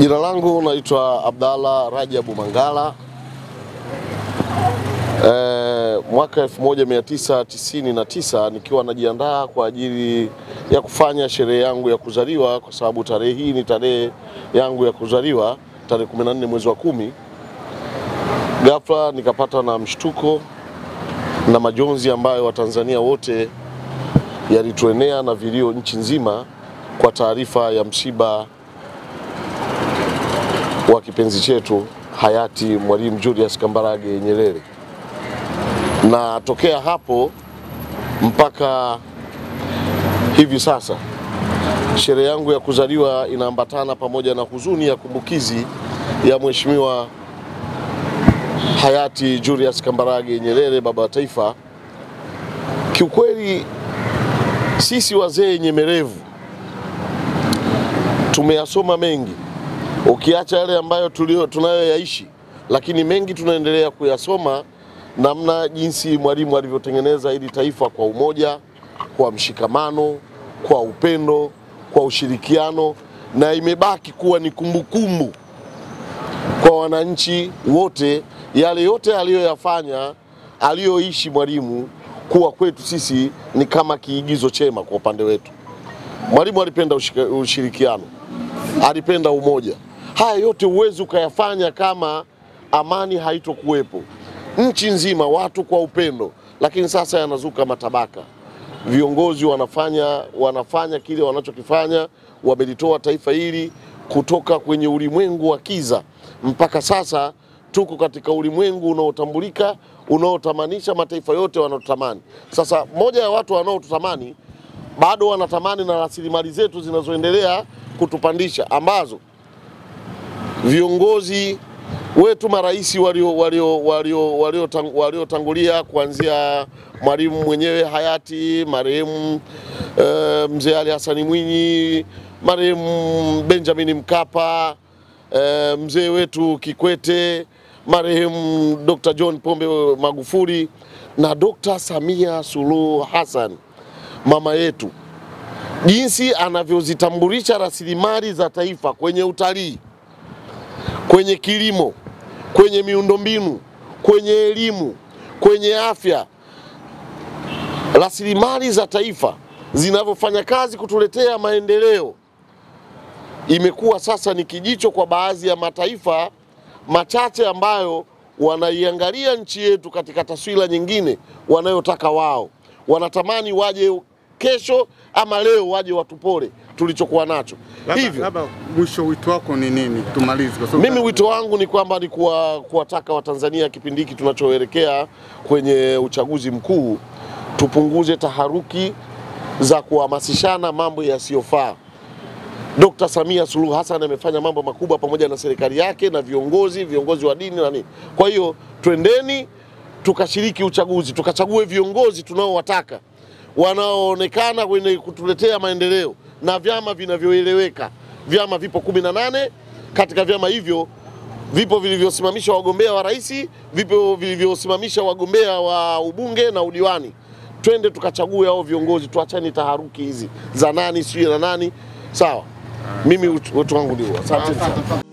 Jina langu naitwa Abdalla Rajabu Mangala. Mwaka 1999 nikiwa najiandaa kwa ajili ya kufanya sherehe yangu ya kuzaliwa, kwa sababu tarehe hii ni tarehe yangu ya kuzaliwa, tarehe 14 mwezi wa 10. Ghafla nikapata na mshtuko na majonzi ambayo Watanzania wote yalituenea na vilio nchi nzima kwa taarifa ya msiba wa kipenzi chetu hayati Mwalimu Julius Kambarage Nyerere. Na tokea hapo mpaka hivi sasa sherehe yangu ya kuzaliwa inaambatana pamoja na huzuni ya kumbukizi ya Mheshimiwa hayati Julius Kambarage Nyerere, baba wa taifa. Kiukweli sisi wazee nyemerevu tumeyasoma mengi, ukiacha yale ambayo tunayoyaishi, lakini mengi tunaendelea kuyasoma, namna jinsi Mwalimu alivyotengeneza hili taifa kwa umoja, kwa mshikamano, kwa upendo, kwa ushirikiano, na imebaki kuwa ni kumbukumbu kwa wananchi wote, yale yote aliyoyafanya, aliyoishi Mwalimu, kuwa kwetu sisi ni kama kiigizo chema kwa upande wetu. Mwalimu alipenda ushirikiano, alipenda umoja. Haya yote uwezo ukayafanya kama amani haitokuwepo nchi nzima, watu kwa upendo. Lakini sasa yanazuka matabaka, viongozi wanafanya kile wanachokifanya, wamelitoa taifa hili kutoka kwenye ulimwengu wa kiza mpaka sasa tuko katika ulimwengu unaotambulika, unaotamanisha mataifa yote wanaotamani. Sasa moja ya watu wanaotutamani bado wanatamani na rasilimali zetu zinazoendelea kutupandisha, ambazo viongozi wetu, marais waliotangulia kuanzia Mwalimu mwenyewe hayati marehemu Mzee Ali Hassan Mwinyi, marehemu Benjamin Mkapa, mzee wetu Kikwete, marehemu Dr. John Pombe Magufuli na Dr. Samia Suluhu Hassan mama yetu, jinsi anavyozitambulisha rasilimali za taifa kwenye utalii, kwenye kilimo, kwenye miundombinu, kwenye elimu, kwenye afya. Rasilimali za taifa zinavyofanya kazi kutuletea maendeleo, imekuwa sasa ni kijicho kwa baadhi ya mataifa machache ambayo wanaiangalia nchi yetu katika taswira nyingine wanayotaka wao. Wanatamani waje kesho ama leo waje watupore tulichokuwa nacho. Hivyo labda mwisho wito wako ni nini tumalize? Mimi wito wangu ni kwamba ni kuwataka Watanzania kipindi hiki tunachoelekea kwenye uchaguzi mkuu, tupunguze taharuki za kuhamasishana mambo yasiyofaa. Dr. Samia Suluhu Hassan amefanya mambo makubwa pamoja na serikali yake na viongozi wa dini na nini. Kwa hiyo twendeni tukashiriki uchaguzi, tukachague viongozi tunaowataka, wanaoonekana kwenye kutuletea maendeleo, na vyama vinavyoeleweka. Vyama vipo 18, katika vyama hivyo vipo vilivyosimamisha wagombea wa rais, vipo vilivyosimamisha wagombea wa ubunge na udiwani. Twende tukachague hao viongozi, tuachane taharuki hizi za nani sio na nani. Sawa, mimi watu wangu ndio. Asante sana.